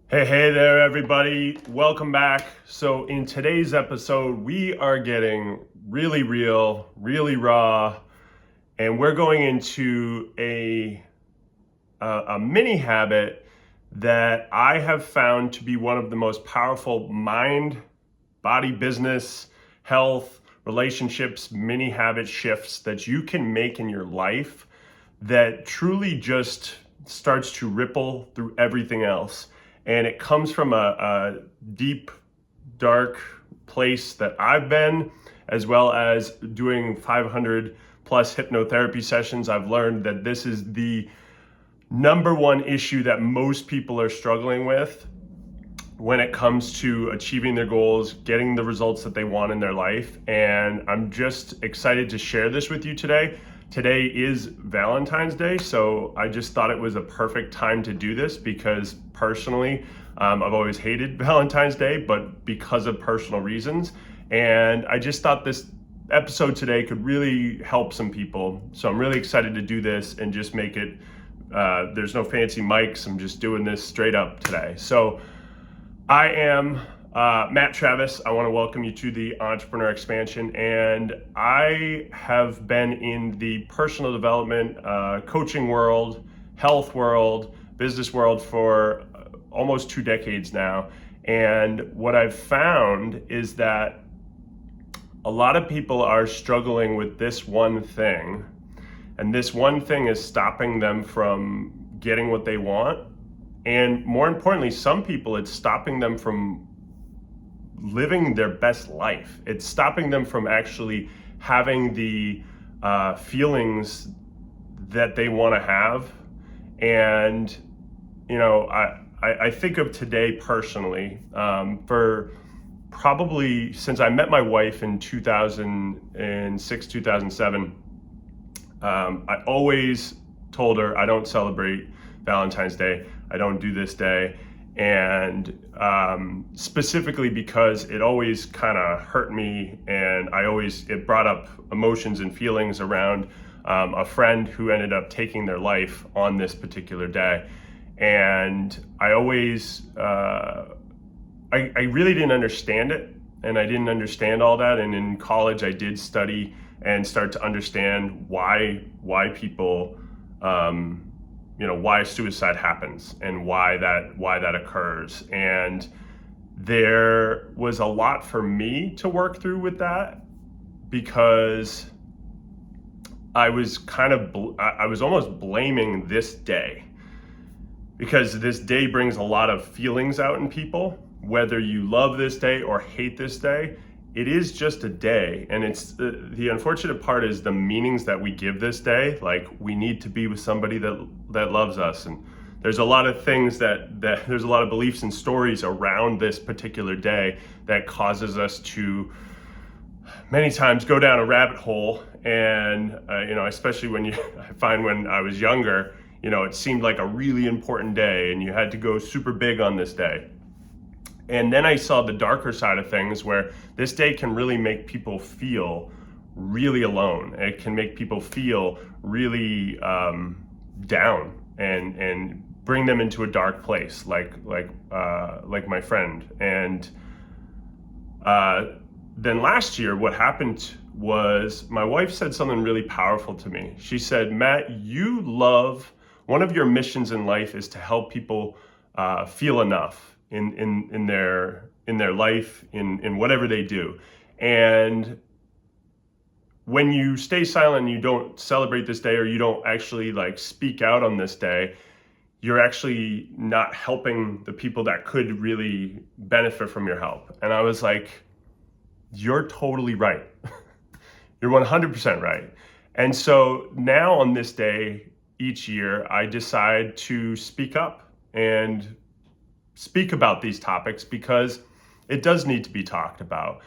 Hey there, everybody. Welcome back. So in today's episode, we are getting really real, really raw, and we're going into a mini habit that I have found to be one of the most powerful mind, body, business, health, relationships, mini habit shifts that you can make in your life that truly just starts to ripple through everything else. And it comes from a deep, dark place that I've been, as well as doing 500 plus hypnotherapy sessions. I've learned that this is the number one issue that most people are struggling with when it comes to achieving their goals, getting the results that they want in their life. And I'm just excited to share this with you today. Today is Valentine's Day, so I just thought it was a perfect time to do this because personally, I've always hated Valentine's Day, but because of personal reasons. And I just thought this episode today could really help some people. So I'm really excited to do this and just make it, there's no fancy mics, I'm just doing this straight up today. So I am Matt Travis. I want to welcome you to the Entrepreneur Expansion, and I have been in the personal development, coaching world, health world, business world for almost 2 decades now. And what I've found is that a lot of people are struggling with this one thing, and this one thing is stopping them from getting what they want. And more importantly, some people, it's stopping them from living their best life. It's stopping them from actually having the feelings that they want to have. And, you know, I think of today personally, for probably since I met my wife in 2006, 2007, I always told her I don't celebrate Valentine's Day. I don't do this day. And specifically because it always kind of hurt me, and it brought up emotions and feelings around a friend who ended up taking their life on this particular day. And I always, I really didn't understand it, and I didn't understand all that. And in college, I did study and start to understand why people, why suicide happens and why that occurs. And there was a lot for me to work through with that, because I was almost blaming this day, because this day brings a lot of feelings out in people. Whether you love this day or hate this day, it is just a day. And it's the unfortunate part is the meanings that we give this day. Like, we need to be with somebody that loves us, and there's a lot of things that there's a lot of beliefs and stories around this particular day that causes us to many times go down a rabbit hole. And especially I find when I was younger, it seemed like a really important day and you had to go super big on this day. And then I saw the darker side of things, where this day can really make people feel really alone. It can make people feel really down and bring them into a dark place, like my friend. And then last year, what happened was my wife said something really powerful to me. She said, "Matt, one of your missions in life is to help people feel enough in their life, in whatever they do. And when you stay silent and you don't celebrate this day, or you don't actually speak out on this day, you're actually not helping the people that could really benefit from your help." And I was like, you're totally right. You're 100% right. And so now on this day each year, I decide to speak up and speak about these topics, because it does need to be talked about.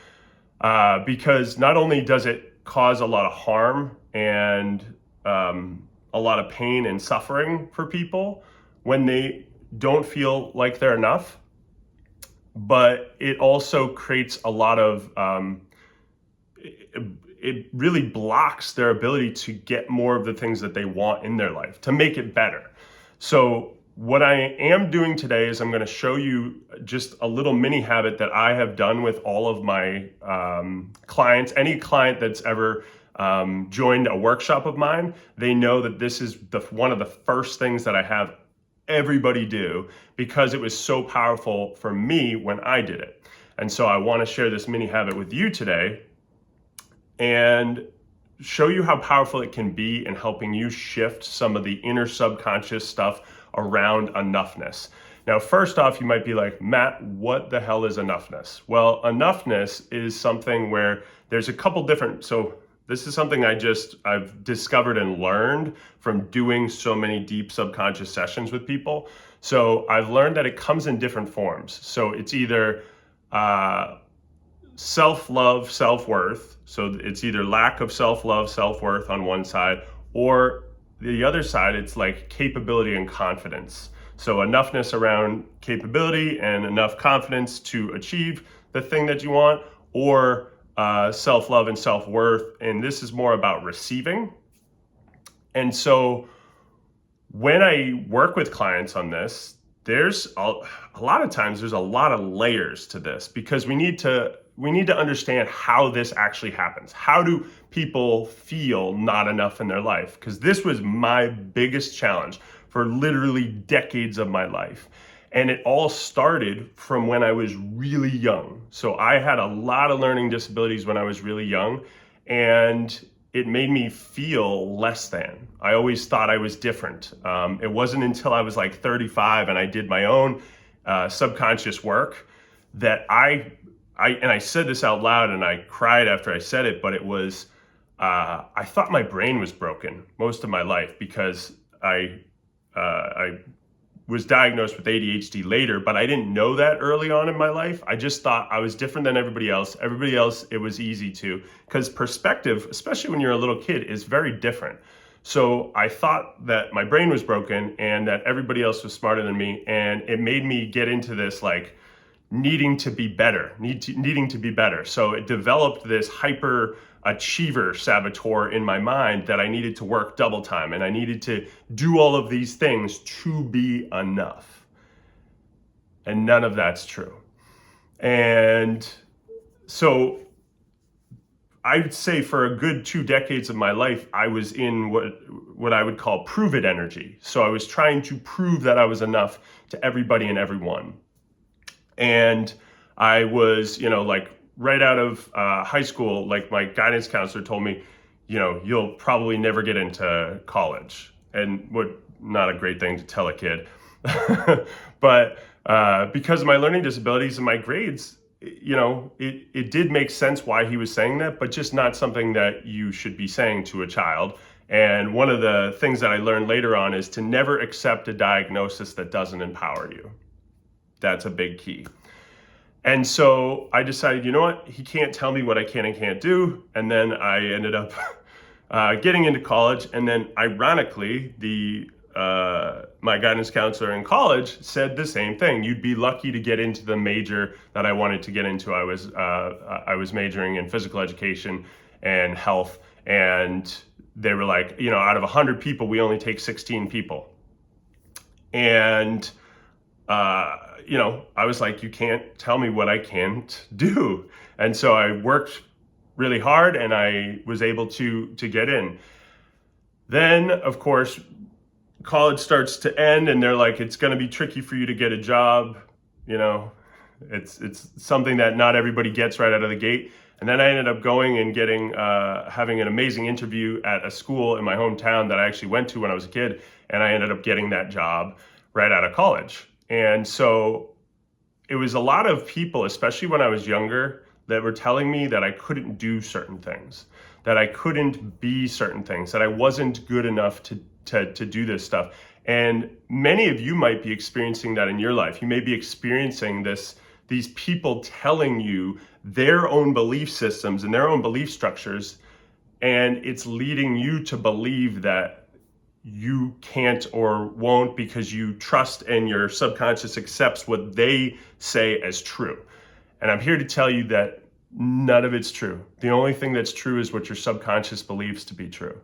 Because not only does it cause a lot of harm and a lot of pain and suffering for people when they don't feel like they're enough, but it also creates a lot of, it really blocks their ability to get more of the things that they want in their life, to make it better. So what I am doing today is I'm going to show you just a little mini habit that I have done with all of my clients. Any client that's ever joined a workshop of mine, they know that this is one of the first things that I have everybody do, because it was so powerful for me when I did it. And so I want to share this mini habit with you today and show you how powerful it can be in helping you shift some of the inner subconscious stuff around enoughness. Now, first off, you might be like, Matt, what the hell is enoughness? Well, enoughness is something where there's a couple different, so this is something I've discovered and learned from doing so many deep subconscious sessions with people. So I've learned that it comes in different forms. So it's either self-love, self-worth. So it's either lack of self-love, self-worth on one side, or the other side, it's like capability and confidence. So enoughness around capability and enough confidence to achieve the thing that you want, or self-love and self-worth. And this is more about receiving. And so when I work with clients on this, there's a lot of times there's a lot of layers to this, because we need to understand how this actually happens. How do people feel not enough in their life? Because this was my biggest challenge for literally decades of my life. And it all started from when I was really young. So I had a lot of learning disabilities when I was really young, and it made me feel less than. I always thought I was different. It wasn't until I was like 35 and I did my own subconscious work that I said this out loud, and I cried after I said it, but it was, I thought my brain was broken most of my life, because I was diagnosed with ADHD later, but I didn't know that early on in my life. I just thought I was different than everybody else. Everybody else, it was easy to, because perspective, especially when you're a little kid, is very different. So I thought that my brain was broken and that everybody else was smarter than me. And it made me get into this like needing to be better, needing to be better. So it developed this hyper achiever saboteur in my mind that I needed to work double time and I needed to do all of these things to be enough. And none of that's true. And so I'd say for a good 2 decades of my life, I was in what I would call prove it energy. So I was trying to prove that I was enough to everybody and everyone. And I was, like right out of high school, like my guidance counselor told me, you'll probably never get into college. And not a great thing to tell a kid. But because of my learning disabilities and my grades, it did make sense why he was saying that, but just not something that you should be saying to a child. And one of the things that I learned later on is to never accept a diagnosis that doesn't empower you. That's a big key. And so I decided, you know what? He can't tell me what I can and can't do. And then I ended up getting into college. And then ironically, my guidance counselor in college said the same thing. You'd be lucky to get into the major that I wanted to get into. I was majoring in physical education and health. And they were like, out of 100 people, we only take 16 people. And I was like, you can't tell me what I can't do. And so I worked really hard and I was able to get in. Then, of course, college starts to end and they're like, it's going to be tricky for you to get a job. It's something that not everybody gets right out of the gate. And then I ended up going and having an amazing interview at a school in my hometown that I actually went to when I was a kid. And I ended up getting that job right out of college. And so it was a lot of people, especially when I was younger, that were telling me that I couldn't do certain things, that I couldn't be certain things, that I wasn't good enough to do this stuff. And many of you might be experiencing that in your life. You may be experiencing these people telling you their own belief systems and their own belief structures, and it's leading you to believe that you can't or won't because you trust and your subconscious accepts what they say as true. And I'm here to tell you that none of it's true. The only thing that's true is what your subconscious believes to be true.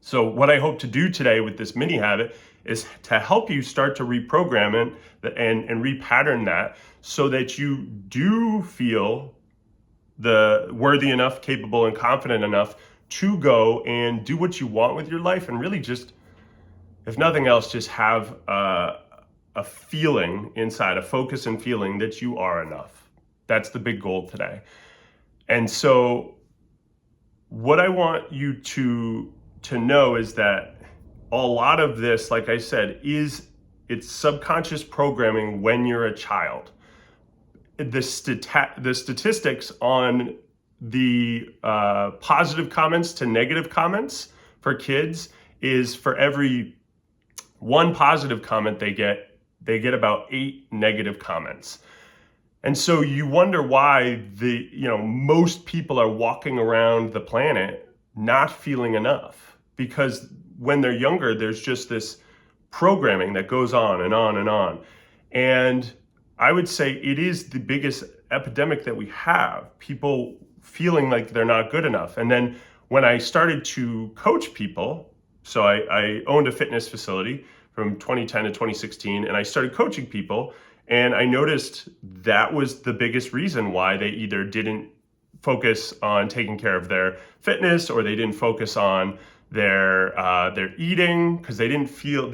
So what I hope to do today with this mini habit is to help you start to reprogram it and repattern that so that you do feel the worthy enough, capable, and confident enough to go and do what you want with your life, and really just, if nothing else, just have a feeling inside, a focus and feeling that you are enough. That's the big goal today. And so what I want you to know is that a lot of this, like I said, it's subconscious programming when you're a child. The statistics on the positive comments to negative comments for kids is, for every one positive comment they get about 8 negative comments. And so you wonder why most people are walking around the planet not feeling enough, because when they're younger, there's just this programming that goes on and on and on. And I would say it is the biggest epidemic that we have, people feeling like they're not good enough. And then when I started to coach people, so I owned a fitness facility from 2010 to 2016, and I started coaching people, and I noticed that was the biggest reason why they either didn't focus on taking care of their fitness, or they didn't focus on their eating, because they didn't feel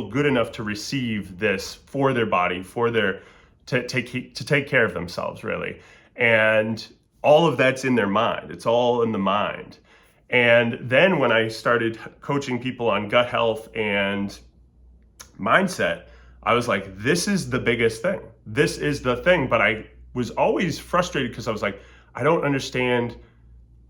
good enough to receive this for their body, to take care of themselves, really. And all of that's in their mind. It's all in the mind. And then when I started coaching people on gut health and mindset, I was like, this is the biggest thing. This is the thing. But I was always frustrated because I was like, I don't understand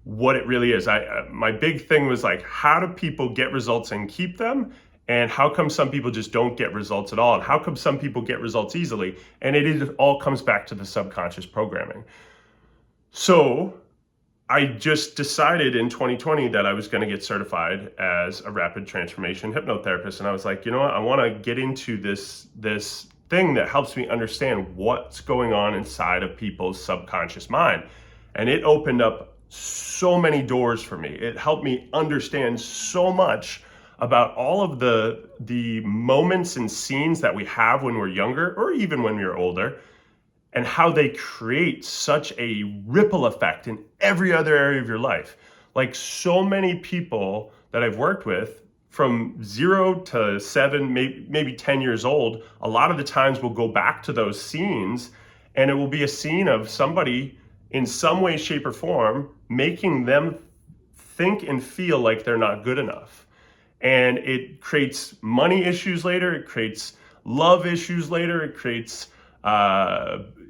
what it really is. My big thing was like, how do people get results and keep them? And how come some people just don't get results at all? And how come some people get results easily? And it all comes back to the subconscious programming. So I just decided in 2020 that I was going to get certified as a rapid transformation hypnotherapist. And I was like, you know what? I want to get into this thing that helps me understand what's going on inside of people's subconscious mind. And it opened up so many doors for me. It helped me understand so much about all of the moments and scenes that we have when we're younger, or even when we're older, and how they create such a ripple effect in every other area of your life. Like, so many people that I've worked with from 0 to 7, maybe 10 years old, a lot of the times we'll go back to those scenes, and it will be a scene of somebody in some way, shape, or form making them think and feel like they're not good enough. And it creates money issues later, it creates love issues later, it creates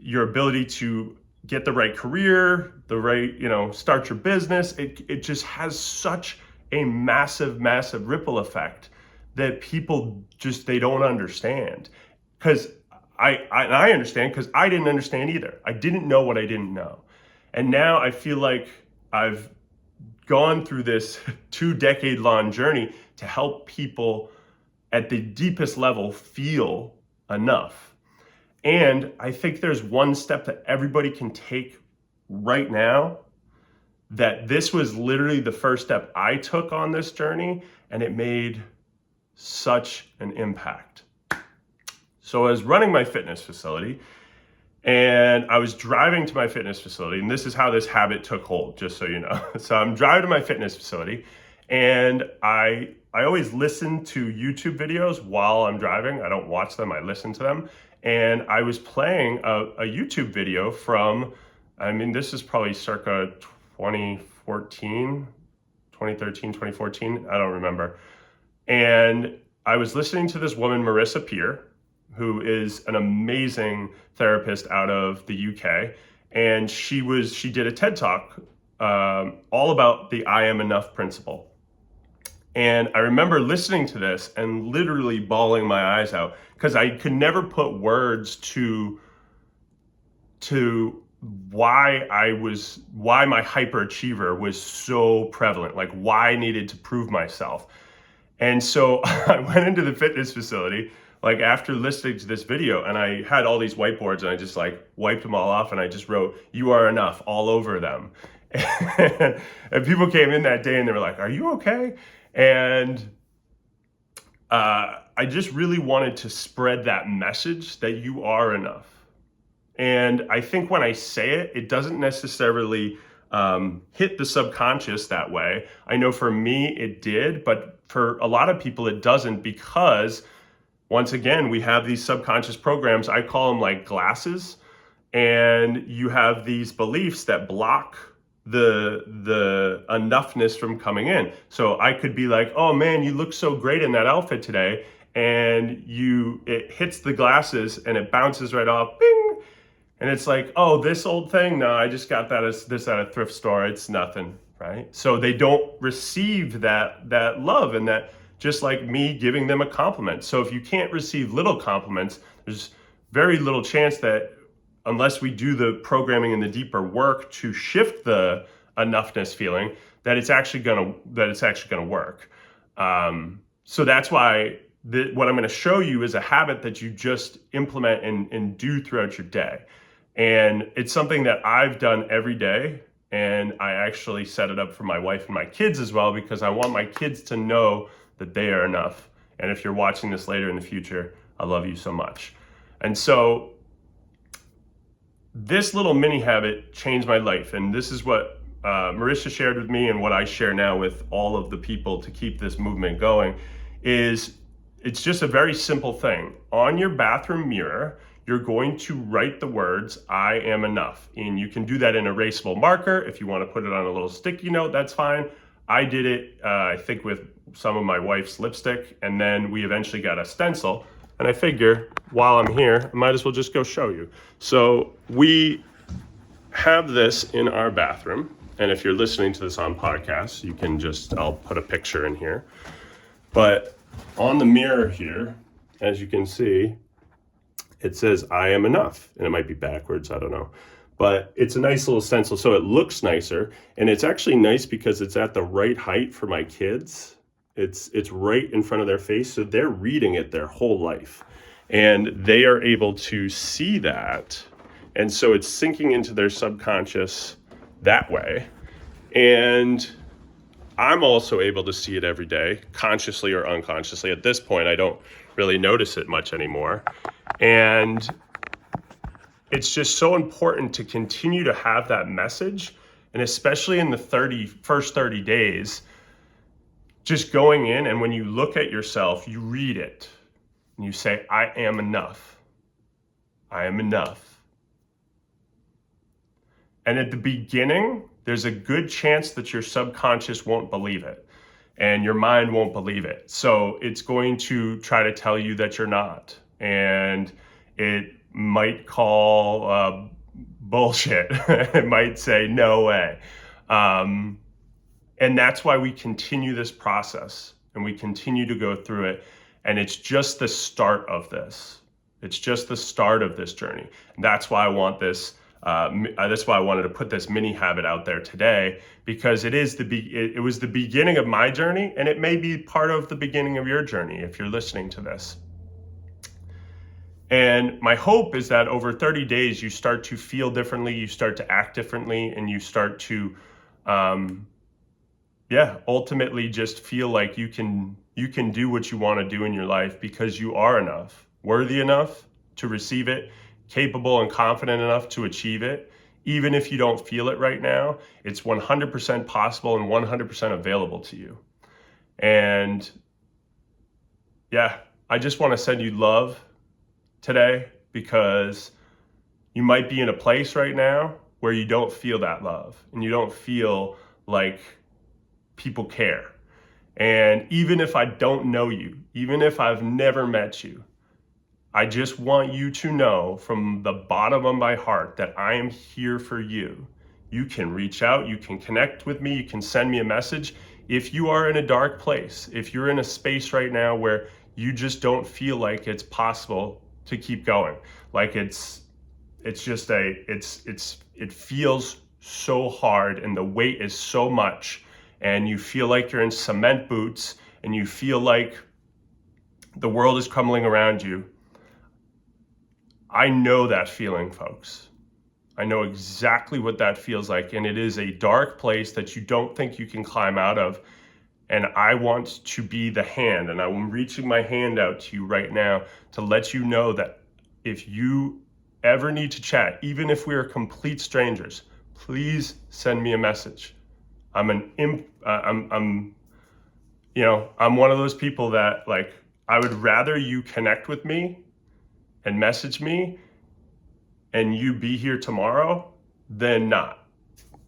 your ability to get the right career, the right, start your business. It just has such a massive, massive ripple effect that people just, they don't understand. Because I understand, because I didn't understand either. I didn't know what I didn't know. And now I feel like I've gone through this 2-decade-long journey to help people at the deepest level feel enough. And I think there's one step that everybody can take right now, that this was literally the first step I took on this journey, and it made such an impact. So I was running my fitness facility, and I was driving to my fitness facility, and this is how this habit took hold, just so you know. So I'm driving to my fitness facility, and I always listen to YouTube videos while I'm driving. I don't watch them, I listen to them. And I was playing a YouTube video from, this is probably circa 2013, 2014, I don't remember. And I was listening to this woman, Marissa Peer, who is an amazing therapist out of the UK. And she did a TED Talk all about the I am enough principle. And I remember listening to this and literally bawling my eyes out, because I could never put words to why my hyperachiever was so prevalent, like why I needed to prove myself. And so I went into the fitness facility, like after listening to this video, and I had all these whiteboards, and I just like wiped them all off, and I just wrote, "You are enough," all over them. And people came in that day and they were like, "Are you okay?" And I just really wanted to spread that message that you are enough. And I think when I say it, it doesn't necessarily hit the subconscious that way. I know for me it did, but for a lot of people it doesn't, because once again, we have these subconscious programs. I call them like glasses, and you have these beliefs that block the enoughness from coming in. So I could be like, oh man, you look so great in that outfit today, and it hits the glasses and it bounces right off, bing, and it's like, oh, this old thing, no, I just got this at a thrift store, it's nothing, right? So they don't receive that love, and that, just like me giving them a compliment. So if you can't receive little compliments, there's very little chance that, unless we do the programming and the deeper work to shift the enoughness feeling, that it's actually gonna work. So that's why what I'm gonna show you is a habit that you just implement and do throughout your day. And it's something that I've done every day. And I actually set it up for my wife and my kids as well, because I want my kids to know that they are enough. And if you're watching this later in the future, I love you so much. And so this little mini habit changed my life. And this is what Marissa shared with me, and what I share now with all of the people to keep this movement going. It's just a very simple thing. On your bathroom mirror, you're going to write the words, I am enough. And you can do that in erasable marker. If you want to put it on a little sticky note, that's fine. I did it, I think, with some of my wife's lipstick, and then we eventually got a stencil. And I figure, while I'm here, I might as well just go show you. So we have this in our bathroom. And if you're listening to this on podcast, you can I'll put a picture in here. But on the mirror here, as you can see, it says, I am enough. And it might be backwards, I don't know. But it's a nice little stencil, so it looks nicer. And it's actually nice because it's at the right height for my kids. It's right in front of their face, so they're reading it their whole life. And they are able to see that. And so it's sinking into their subconscious that way. And I'm also able to see it every day, consciously or unconsciously. At this point, I don't really notice it much anymore. And it's just so important to continue to have that message. And especially in the first 30 days, just going in, and when you look at yourself, you read it and you say, I am enough. I am enough. And at the beginning, there's a good chance that your subconscious won't believe it and your mind won't believe it. So it's going to try to tell you that you're not. And it might call bullshit. It might say, no way. And that's why we continue this process, and we continue to go through it. And it's just the start of this. It's just the start of this journey. And that's why I want this. That's why I wanted to put this mini habit out there today, because it was the beginning of my journey, and it may be part of the beginning of your journey if you're listening to this. And my hope is that over 30 days, you start to feel differently, you start to act differently, and you start to, ultimately just feel like you can do what you want to do in your life, because you are enough, worthy enough to receive it, capable and confident enough to achieve it. Even if you don't feel it right now, it's 100% possible and 100% available to you. And I just want to send you love today, because you might be in a place right now where you don't feel that love, and you don't feel like people care. And even if I don't know you, even if I've never met you, I just want you to know from the bottom of my heart that I am here for you. You can reach out, you can connect with me, you can send me a message. If you are in a dark place, if you're in a space right now where you just don't feel like it's possible to keep going, like it feels so hard and the weight is so much, and you feel like you're in cement boots and you feel like the world is crumbling around you. I know that feeling, folks. I know exactly what that feels like, and it is a dark place that you don't think you can climb out of. And I want to be the hand, and I'm reaching my hand out to you right now to let you know that if you ever need to chat, even if we are complete strangers, please send me a message. I'm one of those people that, like, I would rather you connect with me and message me and you be here tomorrow than not.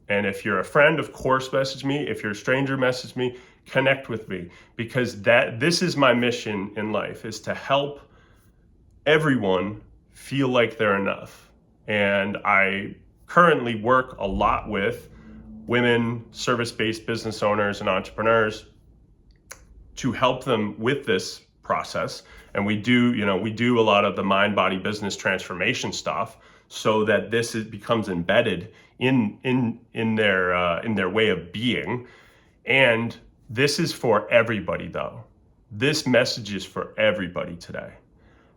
And if you're a friend, of course, message me. If you're a stranger, message me, connect with me, because this is my mission in life, is to help everyone feel like they're enough. And I currently work a lot with women, service-based business owners and entrepreneurs to help them with this process. And we do a lot of the mind, body, business transformation stuff, so that becomes embedded in their way of being. And this is for everybody, though. This message is for everybody today.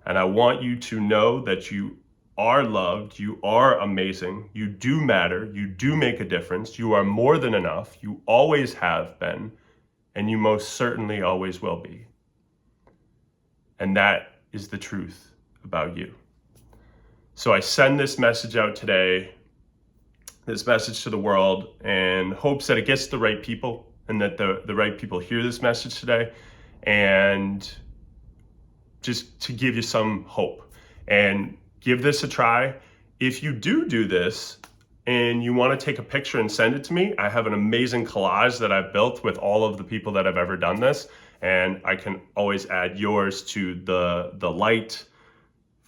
And I want you to know that you are loved, you are amazing, you do matter, you do make a difference, you are more than enough, you always have been, and you most certainly always will be. And that is the truth about you. So I send this message out today, this message to the world, in hopes that it gets to the right people, and that the right people hear this message today, and just to give you some hope. And give this a try. If you do this and you want to take a picture and send it to me, I have an amazing collage that I've built with all of the people that have ever done this, and I can always add yours to the light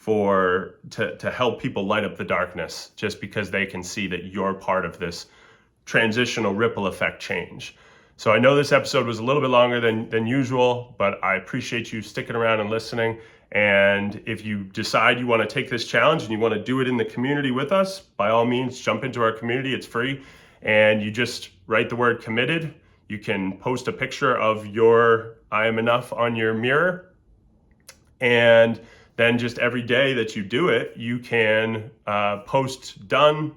to help people light up the darkness, just because they can see that you're part of this transitional ripple effect change. So I know this episode was a little bit longer than usual, but I appreciate you sticking around and listening. And if you decide you want to take this challenge and you want to do it in the community with us, by all means, jump into our community. It's free. And you just write the word committed. You can post a picture of your I am enough on your mirror. And then just every day that you do it, you can post done.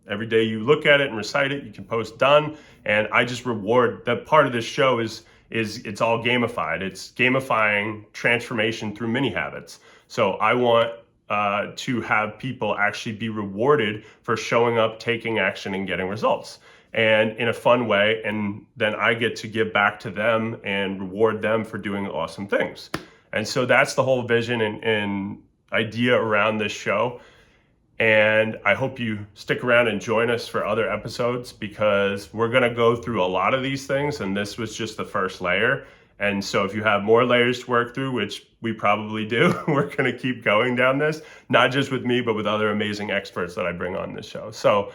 Every day you look at it and recite it, you can post done. And I just reward that. Part of this show is it's all gamified. It's gamifying transformation through mini habits. So I want to have people actually be rewarded for showing up, taking action, and getting results, and in a fun way. And then I get to give back to them and reward them for doing awesome things. And so that's the whole vision and idea around this show. And I hope you stick around and join us for other episodes, because we're going to go through a lot of these things, and this was just the first layer. And so if you have more layers to work through, which we probably do, we're going to keep going down this, not just with me, but with other amazing experts that I bring on this show. So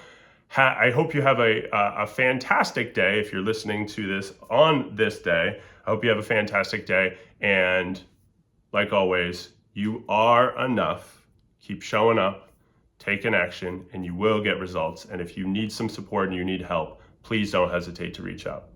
I hope you have a fantastic day. If you're listening to this on this day, I hope you have a fantastic day. And like always, you are enough. Keep showing up. Take an action, and you will get results. And if you need some support and you need help, please don't hesitate to reach out.